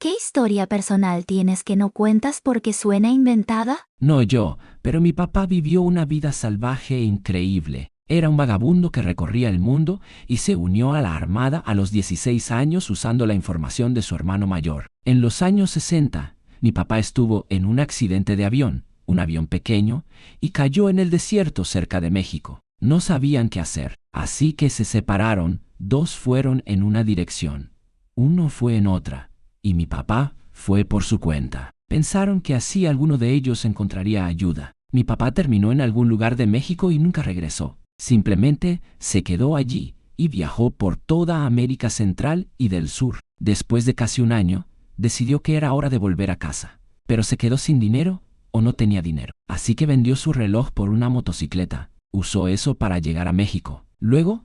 ¿Qué historia personal tienes que no cuentas porque suena inventada? No yo, pero mi papá vivió una vida salvaje e increíble. Era un vagabundo que recorría el mundo y se unió a la Armada a los 16 años usando la información de su hermano mayor. En los años 60, mi papá estuvo en un accidente de avión, un avión pequeño, y cayó en el desierto cerca de México. No sabían qué hacer, así que se separaron. Dos fueron en una dirección, uno fue en otra, y mi papá fue por su cuenta. Pensaron que así alguno de ellos encontraría ayuda. Mi papá terminó en algún lugar de México y nunca regresó. Simplemente se quedó allí y viajó por toda América Central y del Sur. Después de casi un año, decidió que era hora de volver a casa, pero se quedó sin dinero o no tenía dinero. Así que vendió su reloj por una motocicleta. Usó eso para llegar a México. Luego,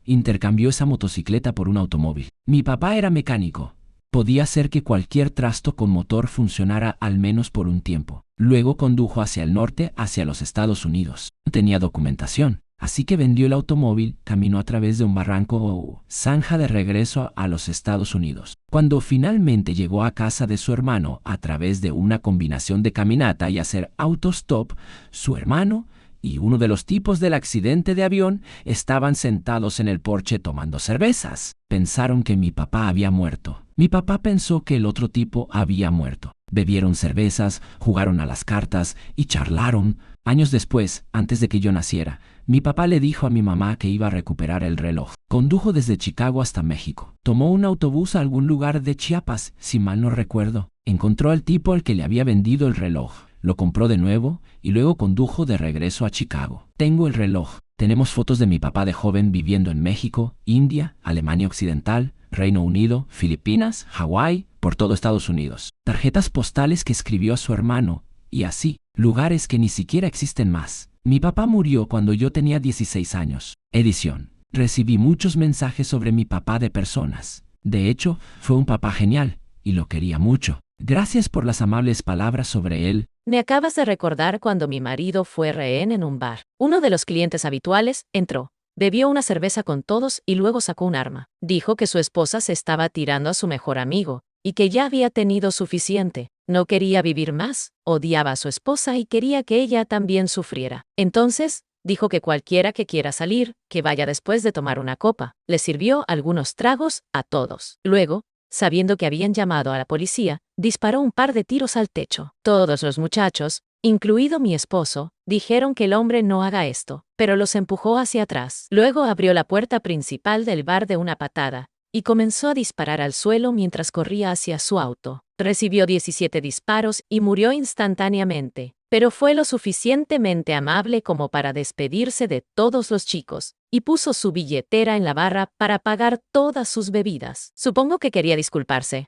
intercambió esa motocicleta por un automóvil. Mi papá era mecánico. Podía hacer que cualquier trasto con motor funcionara al menos por un tiempo. Luego condujo hacia el norte, hacia los Estados Unidos. No tenía documentación, así que vendió el automóvil, caminó a través de un barranco o zanja de regreso a los Estados Unidos. Cuando finalmente llegó a casa de su hermano a través de una combinación de caminata y hacer autostop, su hermano y uno de los tipos del accidente de avión estaban sentados en el porche tomando cervezas. Pensaron que mi papá había muerto. Mi papá pensó que el otro tipo había muerto. Bebieron cervezas, jugaron a las cartas y charlaron. Años después, antes de que yo naciera, mi papá le dijo a mi mamá que iba a recuperar el reloj. Condujo desde Chicago hasta México. Tomó un autobús a algún lugar de Chiapas, si mal no recuerdo. Encontró al tipo al que le había vendido el reloj. Lo compró de nuevo y luego condujo de regreso a Chicago. Tengo el reloj. Tenemos fotos de mi papá de joven viviendo en México, India, Alemania Occidental, Reino Unido, Filipinas, Hawái, por todo Estados Unidos. Tarjetas postales que escribió a su hermano y así, lugares que ni siquiera existen más. Mi papá murió cuando yo tenía 16 años. Edición. Recibí muchos mensajes sobre mi papá de personas. De hecho, fue un papá genial y lo quería mucho. Gracias por las amables palabras sobre él. Me acabas de recordar cuando mi marido fue rehén en un bar. Uno de los clientes habituales entró, bebió una cerveza con todos y luego sacó un arma. Dijo que su esposa se estaba tirando a su mejor amigo y que ya había tenido suficiente. No quería vivir más, odiaba a su esposa y quería que ella también sufriera. Entonces, dijo que cualquiera que quiera salir, que vaya después de tomar una copa. Le sirvió algunos tragos a todos. Luego, sabiendo que habían llamado a la policía, disparó un par de tiros al techo. Todos los muchachos, incluido mi esposo, dijeron que el hombre no haga esto, pero los empujó hacia atrás. Luego abrió la puerta principal del bar de una patada y comenzó a disparar al suelo mientras corría hacia su auto. Recibió 17 disparos y murió instantáneamente, pero fue lo suficientemente amable como para despedirse de todos los chicos y puso su billetera en la barra para pagar todas sus bebidas. Supongo que quería disculparse.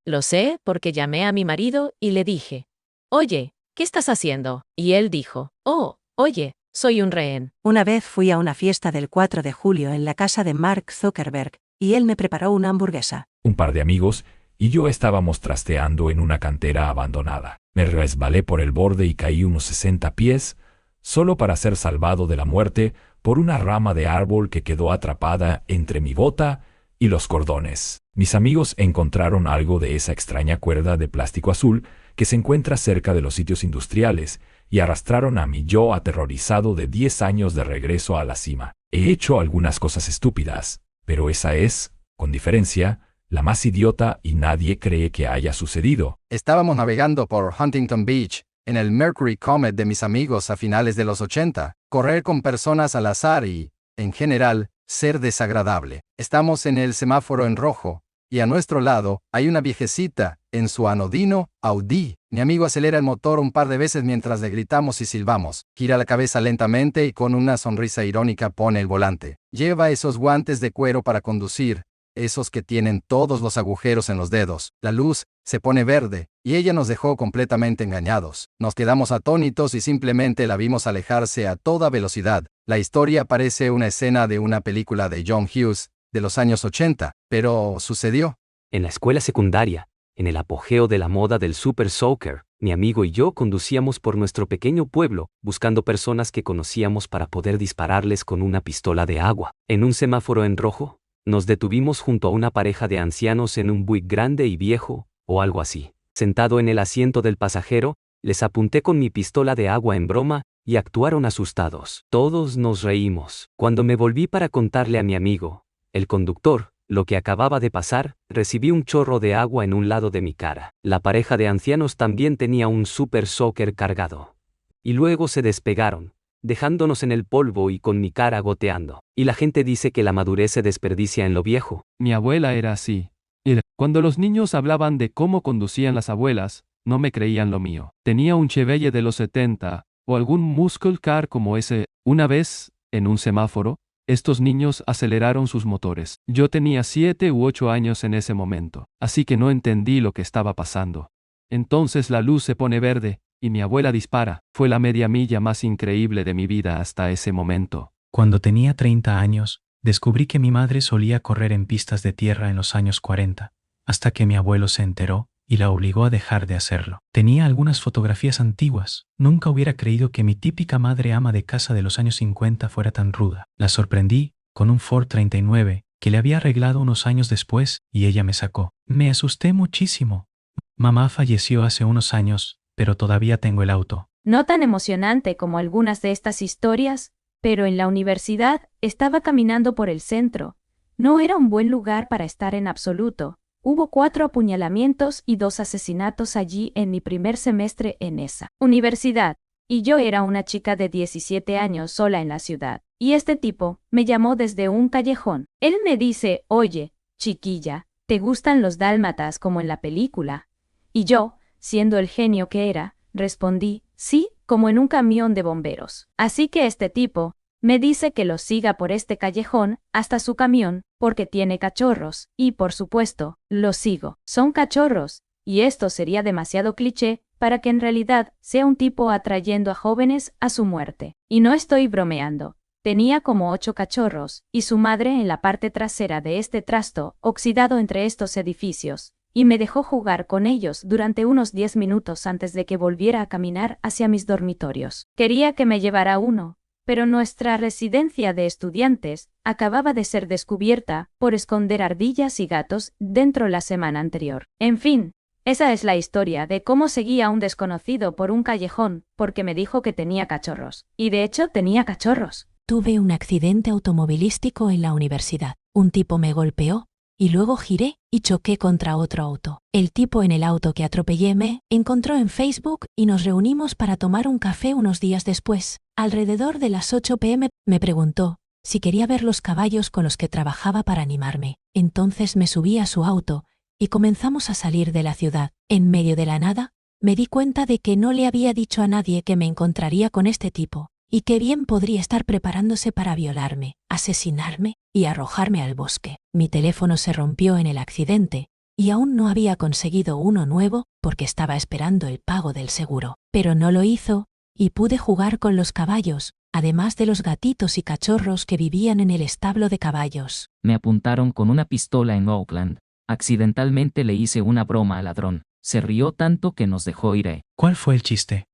Lo sé porque llamé a mi marido y le dije, «Oye, ¿qué estás haciendo?» Y él dijo, «Oh, oye, soy un rehén». Una vez fui a una fiesta del 4 de julio en la casa de Mark Zuckerberg y él me preparó una hamburguesa. Un par de amigos y yo estábamos trasteando en una cantera abandonada. Me resbalé por el borde y caí unos 60 pies, solo para ser salvado de la muerte por una rama de árbol que quedó atrapada entre mi bota y los cordones. Mis amigos encontraron algo de esa extraña cuerda de plástico azul que se encuentra cerca de los sitios industriales y arrastraron a mi yo aterrorizado de 10 años de regreso a la cima. He hecho algunas cosas estúpidas, pero esa es, con diferencia, la más idiota y nadie cree que haya sucedido. Estábamos navegando por Huntington Beach, en el Mercury Comet de mis amigos a finales de los 80, correr con personas al azar y, en general, ser desagradable. Estamos en el semáforo en rojo, y a nuestro lado hay una viejecita, en su anodino Audi. Mi amigo acelera el motor un par de veces mientras le gritamos y silbamos. Gira la cabeza lentamente y con una sonrisa irónica pone el volante. Lleva esos guantes de cuero para conducir, esos que tienen todos los agujeros en los dedos. La luz se pone verde, y ella nos dejó completamente engañados. Nos quedamos atónitos y simplemente la vimos alejarse a toda velocidad. La historia parece una escena de una película de John Hughes, de los años 80, pero sucedió. En la escuela secundaria, en el apogeo de la moda del Super Soaker, mi amigo y yo conducíamos por nuestro pequeño pueblo, buscando personas que conocíamos para poder dispararles con una pistola de agua. En un semáforo en rojo, nos detuvimos junto a una pareja de ancianos en un Buick grande y viejo, o algo así. Sentado en el asiento del pasajero, les apunté con mi pistola de agua en broma, y actuaron asustados. Todos nos reímos. Cuando me volví para contarle a mi amigo, el conductor, lo que acababa de pasar, recibí un chorro de agua en un lado de mi cara. La pareja de ancianos también tenía un Super Soaker cargado. Y luego se despegaron, dejándonos en el polvo y con mi cara goteando. Y la gente dice que la madurez se desperdicia en lo viejo. Mi abuela era así. Cuando los niños hablaban de cómo conducían las abuelas, no me creían lo mío. Tenía un Chevelle de los 70, o algún muscle car como ese. Una vez, en un semáforo, estos niños aceleraron sus motores. Yo tenía 7 u 8 años en ese momento, así que no entendí lo que estaba pasando. Entonces la luz se pone verde, y mi abuela dispara. Fue la media milla más increíble de mi vida hasta ese momento. Cuando tenía 30 años, descubrí que mi madre solía correr en pistas de tierra en los años 40, hasta que mi abuelo se enteró y la obligó a dejar de hacerlo. Tenía algunas fotografías antiguas. Nunca hubiera creído que mi típica madre ama de casa de los años 50 fuera tan ruda. La sorprendí con un Ford 39 que le había arreglado unos años después y ella me sacó. Me asusté muchísimo. Mamá falleció hace unos años, pero todavía tengo el auto. No tan emocionante como algunas de estas historias, pero en la universidad estaba caminando por el centro. No era un buen lugar para estar en absoluto. Hubo 4 apuñalamientos y 2 asesinatos allí en mi primer semestre en esa universidad, y yo era una chica de 17 años sola en la ciudad. Y este tipo me llamó desde un callejón. Él me dice, oye, chiquilla, ¿te gustan los dálmatas como en la película? Y yo, siendo el genio que era, respondí, sí, como en un camión de bomberos. Así que este tipo me dice que lo siga por este callejón hasta su camión, porque tiene cachorros, y por supuesto, lo sigo. Son cachorros, y esto sería demasiado cliché para que en realidad sea un tipo atrayendo a jóvenes a su muerte. Y no estoy bromeando. Tenía como 8 cachorros, y su madre en la parte trasera de este trasto, oxidado entre estos edificios, y me dejó jugar con ellos durante unos 10 minutos antes de que volviera a caminar hacia mis dormitorios. Quería que me llevara uno, pero nuestra residencia de estudiantes acababa de ser descubierta por esconder ardillas y gatos dentro la semana anterior. En fin, esa es la historia de cómo seguí a un desconocido por un callejón porque me dijo que tenía cachorros. Y de hecho tenía cachorros. Tuve un accidente automovilístico en la universidad. Un tipo me golpeó y luego giré y choqué contra otro auto. El tipo en el auto que atropellé me encontró en Facebook y nos reunimos para tomar un café unos días después. Alrededor de las 8 p.m. me preguntó si quería ver los caballos con los que trabajaba para animarme. Entonces me subí a su auto y comenzamos a salir de la ciudad. En medio de la nada, me di cuenta de que no le había dicho a nadie que me encontraría con este tipo y que bien podría estar preparándose para violarme, asesinarme y arrojarme al bosque. Mi teléfono se rompió en el accidente y aún no había conseguido uno nuevo porque estaba esperando el pago del seguro. Pero no lo hizo y pude jugar con los caballos, además de los gatitos y cachorros que vivían en el establo de caballos. Me apuntaron con una pistola en Oakland. Accidentalmente le hice una broma al ladrón. Se rió tanto que nos dejó ir. ¿Cuál fue el chiste?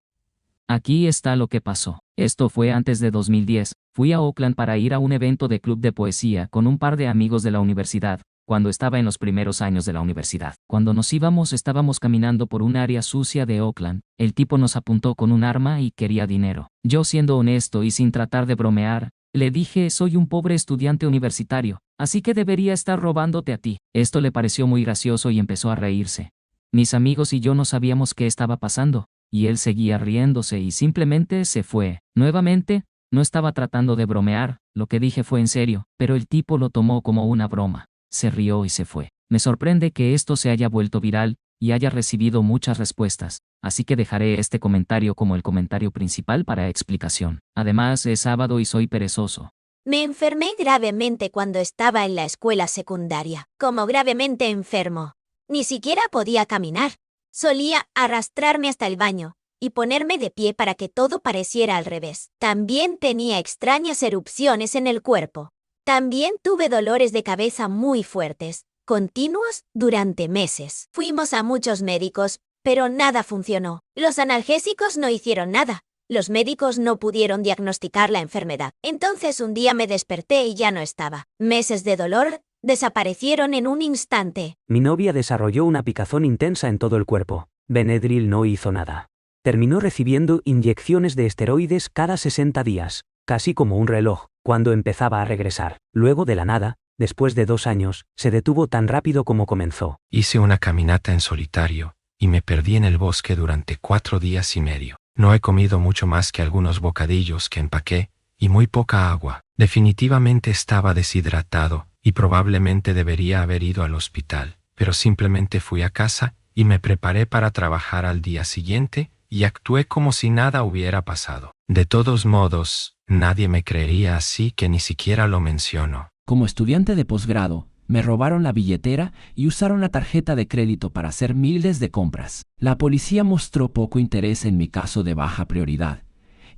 Aquí está lo que pasó. Esto fue antes de 2010. Fui a Oakland para ir a un evento de club de poesía con un par de amigos de la universidad, cuando estaba en los primeros años de la universidad. Cuando nos íbamos estábamos caminando por un área sucia de Oakland. El tipo nos apuntó con un arma y quería dinero. Yo, siendo honesto y sin tratar de bromear, le dije, soy un pobre estudiante universitario, así que debería estar robándote a ti. Esto le pareció muy gracioso y empezó a reírse. Mis amigos y yo no sabíamos qué estaba pasando, y él seguía riéndose y simplemente se fue. Nuevamente, no estaba tratando de bromear, lo que dije fue en serio, pero el tipo lo tomó como una broma. Se rió y se fue. Me sorprende que esto se haya vuelto viral y haya recibido muchas respuestas, así que dejaré este comentario como el comentario principal para explicación. Además, es sábado y soy perezoso. Me enfermé gravemente cuando estaba en la escuela secundaria. Como gravemente enfermo. Ni siquiera podía caminar. Solía arrastrarme hasta el baño y ponerme de pie para que todo pareciera al revés. También tenía extrañas erupciones en el cuerpo. También tuve dolores de cabeza muy fuertes, continuos durante meses. Fuimos a muchos médicos, pero nada funcionó. Los analgésicos no hicieron nada. Los médicos no pudieron diagnosticar la enfermedad. Entonces un día me desperté y ya no estaba. Meses de dolor, Desaparecieron en un instante. Mi novia desarrolló una picazón intensa en todo el cuerpo. Benadryl no hizo nada. Terminó recibiendo inyecciones de esteroides cada 60 días, casi como un reloj, cuando empezaba a regresar. Luego de la nada, después de 2 años, se detuvo tan rápido como comenzó. Hice una caminata en solitario y me perdí en el bosque durante 4 días y medio. No he comido mucho más que algunos bocadillos que empaqué y muy poca agua. Definitivamente estaba deshidratado y probablemente debería haber ido al hospital, pero simplemente fui a casa y me preparé para trabajar al día siguiente y actué como si nada hubiera pasado. De todos modos, nadie me creería, así que ni siquiera lo menciono. Como estudiante de posgrado, me robaron la billetera y usaron la tarjeta de crédito para hacer miles de compras. La policía mostró poco interés en mi caso de baja prioridad,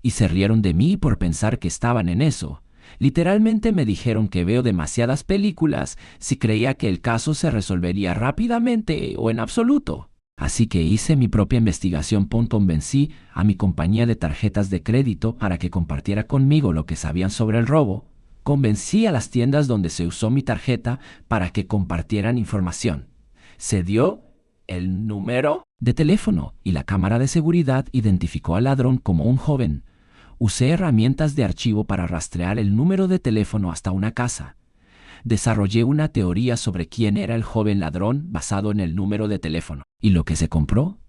y se rieron de mí por pensar que estaban en eso. Literalmente me dijeron que veo demasiadas películas si creía que el caso se resolvería rápidamente o en absoluto. Así que hice mi propia investigación. Convencí a mi compañía de tarjetas de crédito para que compartiera conmigo lo que sabían sobre el robo. Convencí a las tiendas donde se usó mi tarjeta para que compartieran información. Se dio el número de teléfono y la cámara de seguridad identificó al ladrón como un joven. Usé herramientas de archivo para rastrear el número de teléfono hasta una casa. Desarrollé una teoría sobre quién era el joven ladrón basado en el número de teléfono. ¿Y lo que se compró?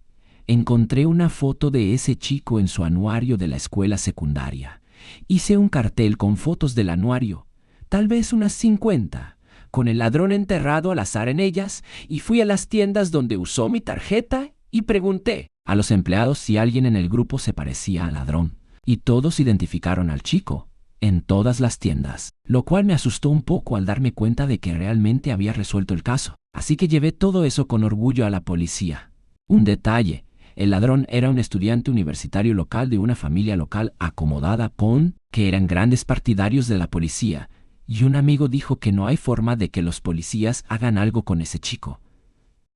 Encontré una foto de ese chico en su anuario de la escuela secundaria. Hice un cartel con fotos del anuario, tal vez unas 50, con el ladrón enterrado al azar en ellas, y fui a las tiendas donde usó mi tarjeta y pregunté a los empleados si alguien en el grupo se parecía al ladrón. Y todos identificaron al chico, en todas las tiendas, lo cual me asustó un poco al darme cuenta de que realmente había resuelto el caso. Así que llevé todo eso con orgullo a la policía. Un detalle: el ladrón era un estudiante universitario local de una familia local acomodada, que eran grandes partidarios de la policía, y un amigo dijo que no hay forma de que los policías hagan algo con ese chico.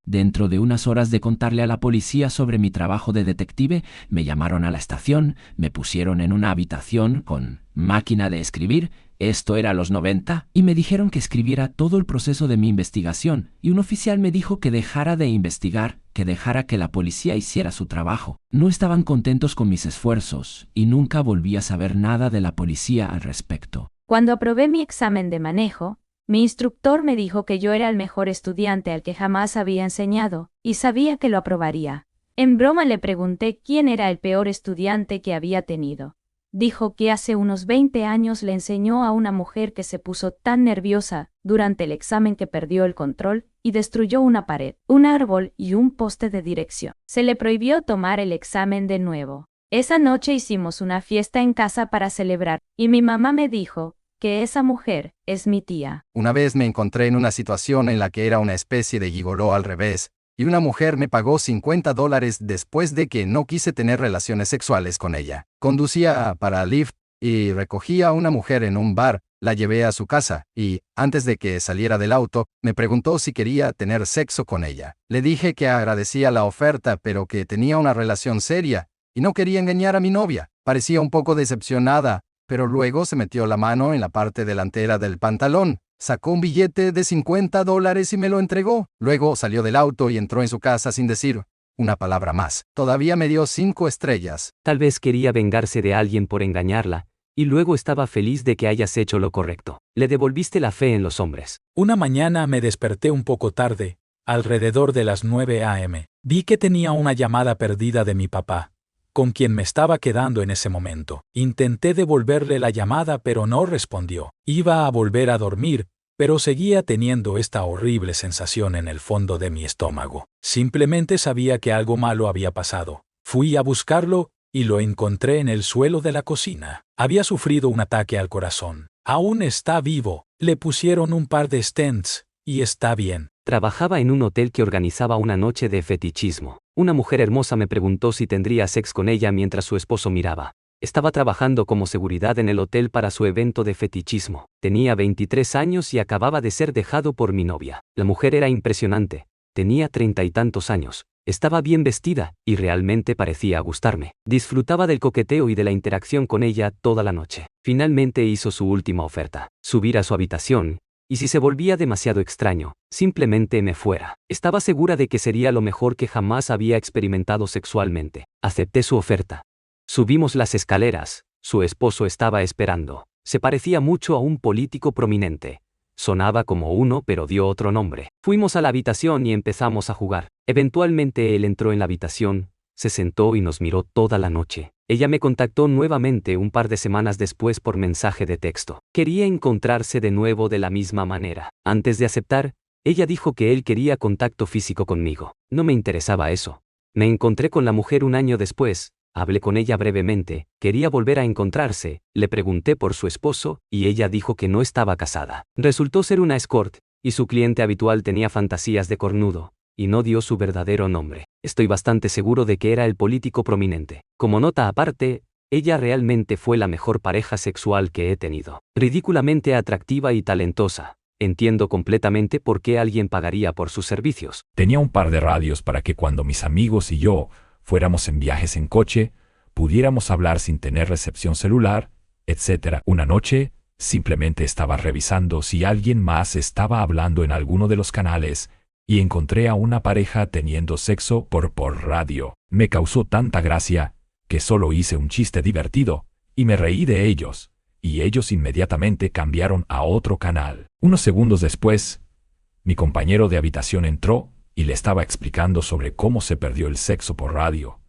Dentro de unas horas de contarle a la policía sobre mi trabajo de detective, me llamaron a la estación, me pusieron en una habitación con máquina de escribir, esto era los 90, y me dijeron que escribiera todo el proceso de mi investigación, y un oficial me dijo que dejara de investigar, que dejara que la policía hiciera su trabajo. No estaban contentos con mis esfuerzos, y nunca volví a saber nada de la policía al respecto. Cuando aprobé mi examen de manejo, mi instructor me dijo que yo era el mejor estudiante al que jamás había enseñado, y sabía que lo aprobaría. En broma le pregunté quién era el peor estudiante que había tenido. Dijo que hace unos 20 años le enseñó a una mujer que se puso tan nerviosa durante el examen que perdió el control y destruyó una pared, un árbol y un poste de dirección. Se le prohibió tomar el examen de nuevo. Esa noche hicimos una fiesta en casa para celebrar, y mi mamá me dijo que esa mujer es mi tía. Una vez me encontré en una situación en la que era una especie de gigoló al revés, y una mujer me pagó $50 después de que no quise tener relaciones sexuales con ella. Conducía para Lyft y recogía a una mujer en un bar, la llevé a su casa y, antes de que saliera del auto, me preguntó si quería tener sexo con ella. Le dije que agradecía la oferta, pero que tenía una relación seria y no quería engañar a mi novia. Parecía un poco decepcionada, pero luego se metió la mano en la parte delantera del pantalón, sacó un billete de $50 y me lo entregó. Luego salió del auto y entró en su casa sin decir una palabra más. Todavía me dio 5 estrellas. Tal vez quería vengarse de alguien por engañarla, y luego estaba feliz de que hayas hecho lo correcto. Le devolviste la fe en los hombres. Una mañana me desperté un poco tarde, alrededor de las 9 a.m. Vi que tenía una llamada perdida de mi papá, con quien me estaba quedando en ese momento. Intenté devolverle la llamada, pero no respondió. Iba a volver a dormir, pero seguía teniendo esta horrible sensación en el fondo de mi estómago. Simplemente sabía que algo malo había pasado. Fui a buscarlo y lo encontré en el suelo de la cocina. Había sufrido un ataque al corazón. Aún está vivo. Le pusieron un par de stents y está bien. Trabajaba en un hotel que organizaba una noche de fetichismo. Una mujer hermosa me preguntó si tendría sexo con ella mientras su esposo miraba. Estaba trabajando como seguridad en el hotel para su evento de fetichismo. Tenía 23 años y acababa de ser dejado por mi novia. La mujer era impresionante. Tenía 30 y tantos años. Estaba bien vestida y realmente parecía gustarme. Disfrutaba del coqueteo y de la interacción con ella toda la noche. Finalmente hizo su última oferta: subir a su habitación y si se volvía demasiado extraño, simplemente me fuera. Estaba segura de que sería lo mejor que jamás había experimentado sexualmente. Acepté su oferta. Subimos las escaleras, su esposo estaba esperando. Se parecía mucho a un político prominente. Sonaba como uno pero dio otro nombre. Fuimos a la habitación y empezamos a jugar. Eventualmente él entró en la habitación, se sentó y nos miró toda la noche. Ella me contactó nuevamente un par de semanas después por mensaje de texto. Quería encontrarse de nuevo de la misma manera. Antes de aceptar, ella dijo que él quería contacto físico conmigo. No me interesaba eso. Me encontré con la mujer un año después. Hablé con ella brevemente, quería volver a encontrarse, le pregunté por su esposo, y ella dijo que no estaba casada. Resultó ser una escort, y su cliente habitual tenía fantasías de cornudo, y no dio su verdadero nombre. Estoy bastante seguro de que era el político prominente. Como nota aparte, ella realmente fue la mejor pareja sexual que he tenido. Ridículamente atractiva y talentosa. Entiendo completamente por qué alguien pagaría por sus servicios. Tenía un par de radios para que cuando mis amigos y yo fuéramos en viajes en coche, pudiéramos hablar sin tener recepción celular, etc. Una noche, simplemente estaba revisando si alguien más estaba hablando en alguno de los canales y encontré a una pareja teniendo sexo por radio. Me causó tanta gracia que solo hice un chiste divertido y me reí de ellos, y ellos inmediatamente cambiaron a otro canal. Unos segundos después, mi compañero de habitación entró y le estaba explicando sobre cómo se perdió el sexo por radio,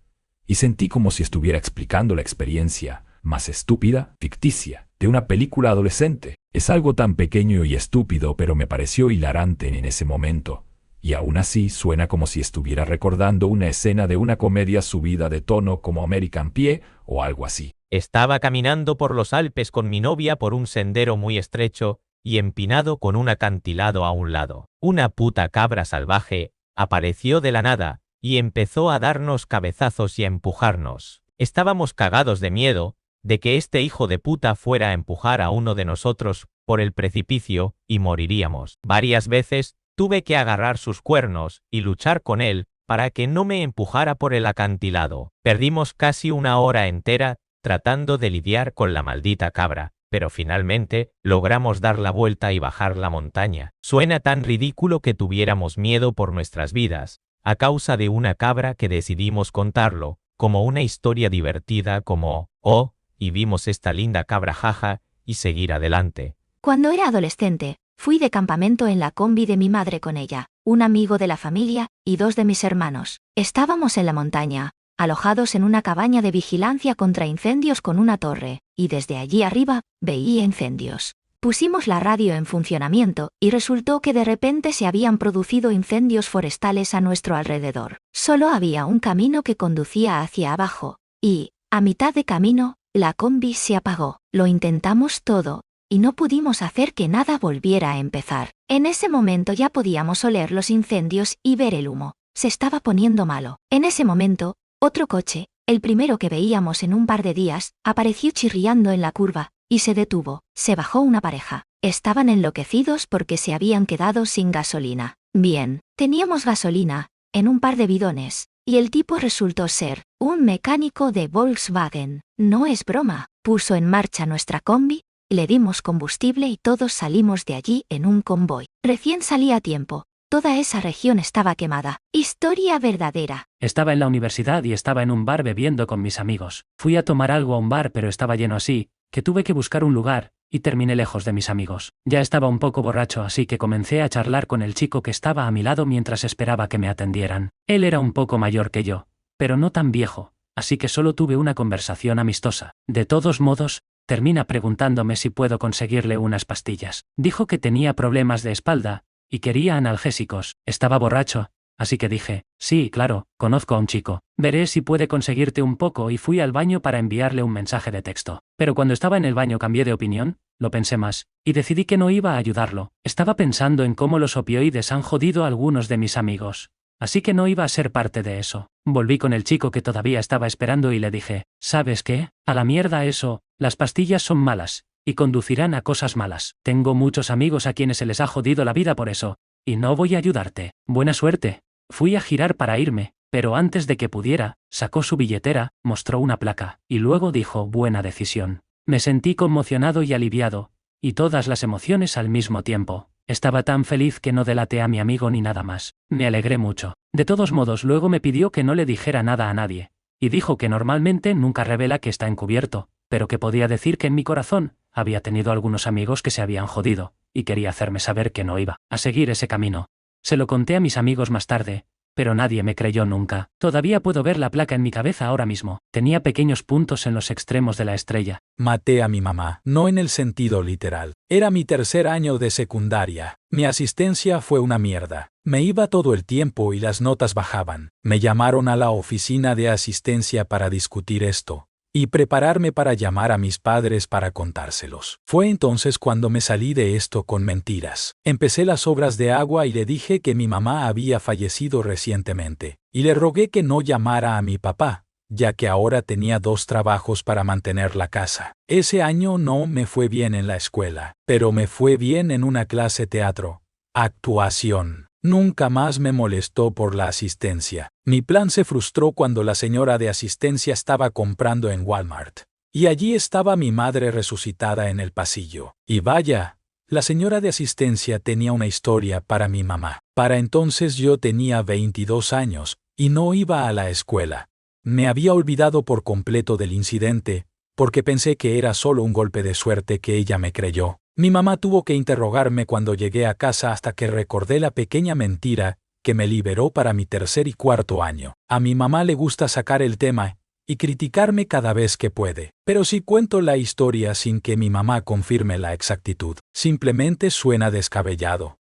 y sentí como si estuviera explicando la experiencia más estúpida, ficticia, de una película adolescente. Es algo tan pequeño y estúpido, pero me pareció hilarante en ese momento, y aún así suena como si estuviera recordando una escena de una comedia subida de tono como American Pie o algo así. Estaba caminando por los Alpes con mi novia por un sendero muy estrecho y empinado con un acantilado a un lado. Una puta cabra salvaje apareció de la nada y empezó a darnos cabezazos y a empujarnos. Estábamos cagados de miedo de que este hijo de puta fuera a empujar a uno de nosotros por el precipicio y moriríamos. Varias veces tuve que agarrar sus cuernos y luchar con él para que no me empujara por el acantilado. Perdimos casi una hora entera tratando de lidiar con la maldita cabra, pero finalmente logramos dar la vuelta y bajar la montaña. Suena tan ridículo que tuviéramos miedo por nuestras vidas, a causa de una cabra que decidimos contarlo, como una historia divertida como, oh, y vimos esta linda cabra jaja, y seguir adelante. Cuando era adolescente, fui de campamento en la combi de mi madre con ella, un amigo de la familia y 2 de mis hermanos. Estábamos en la montaña, alojados en una cabaña de vigilancia contra incendios con una torre, y desde allí arriba, veía incendios. Pusimos la radio en funcionamiento, y resultó que de repente se habían producido incendios forestales a nuestro alrededor. Solo había un camino que conducía hacia abajo, y, a mitad de camino, la combi se apagó. Lo intentamos todo, y no pudimos hacer que nada volviera a empezar. En ese momento ya podíamos oler los incendios y ver el humo. Se estaba poniendo malo. En ese momento, otro coche, el primero que veíamos en un par de días, apareció chirriando en la curva, y se detuvo. Se bajó una pareja. Estaban enloquecidos porque se habían quedado sin gasolina. Bien, teníamos gasolina, en un par de bidones, y el tipo resultó ser un mecánico de Volkswagen. No es broma. Puso en marcha nuestra combi, le dimos combustible y todos salimos de allí en un convoy. Recién salí a tiempo. Toda esa región estaba quemada. Historia verdadera. Estaba en la universidad y estaba en un bar bebiendo con mis amigos. Fui a tomar algo a un bar pero estaba lleno así, que tuve que buscar un lugar, y terminé lejos de mis amigos. Ya estaba un poco borracho así que comencé a charlar con el chico que estaba a mi lado mientras esperaba que me atendieran. Él era un poco mayor que yo, pero no tan viejo, así que solo tuve una conversación amistosa. De todos modos, termina preguntándome si puedo conseguirle unas pastillas. Dijo que tenía problemas de espalda, y quería analgésicos. Estaba borracho, así que dije, sí, claro, conozco a un chico. Veré si puede conseguirte un poco y fui al baño para enviarle un mensaje de texto. Pero cuando estaba en el baño cambié de opinión, lo pensé más, y decidí que no iba a ayudarlo. Estaba pensando en cómo los opioides han jodido a algunos de mis amigos. Así que no iba a ser parte de eso. Volví con el chico que todavía estaba esperando y le dije, ¿sabes qué? A la mierda eso, las pastillas son malas, y conducirán a cosas malas. Tengo muchos amigos a quienes se les ha jodido la vida por eso, y no voy a ayudarte. Buena suerte. Fui a girar para irme, pero antes de que pudiera, sacó su billetera, mostró una placa, y luego dijo, buena decisión. Me sentí conmocionado y aliviado, y todas las emociones al mismo tiempo. Estaba tan feliz que no delaté a mi amigo ni nada más. Me alegré mucho. De todos modos, luego me pidió que no le dijera nada a nadie. Y dijo que normalmente nunca revela que está encubierto, pero que podía decir que en mi corazón había tenido algunos amigos que se habían jodido, y quería hacerme saber que no iba a seguir ese camino. Se lo conté a mis amigos más tarde, pero nadie me creyó nunca. Todavía puedo ver la placa en mi cabeza ahora mismo. Tenía pequeños puntos en los extremos de la estrella. Maté a mi mamá, no en el sentido literal. Era mi tercer año de secundaria. Mi asistencia fue una mierda. Me iba todo el tiempo y las notas bajaban. Me llamaron a la oficina de asistencia para discutir esto y prepararme para llamar a mis padres para contárselos. Fue entonces cuando me salí de esto con mentiras. Empecé las obras de agua y le dije que mi mamá había fallecido recientemente, y le rogué que no llamara a mi papá, ya que ahora tenía 2 trabajos para mantener la casa. Ese año no me fue bien en la escuela, pero me fue bien en una clase teatro. Actuación. Nunca más me molestó por la asistencia. Mi plan se frustró cuando la señora de asistencia estaba comprando en Walmart. Y allí estaba mi madre resucitada en el pasillo. Y vaya, la señora de asistencia tenía una historia para mi mamá. Para entonces yo tenía 22 años y no iba a la escuela. Me había olvidado por completo del incidente, porque pensé que era solo un golpe de suerte que ella me creyó. Mi mamá tuvo que interrogarme cuando llegué a casa hasta que recordé la pequeña mentira que me liberó para mi tercer y cuarto año. A mi mamá le gusta sacar el tema y criticarme cada vez que puede. Pero si cuento la historia sin que mi mamá confirme la exactitud, simplemente suena descabellado.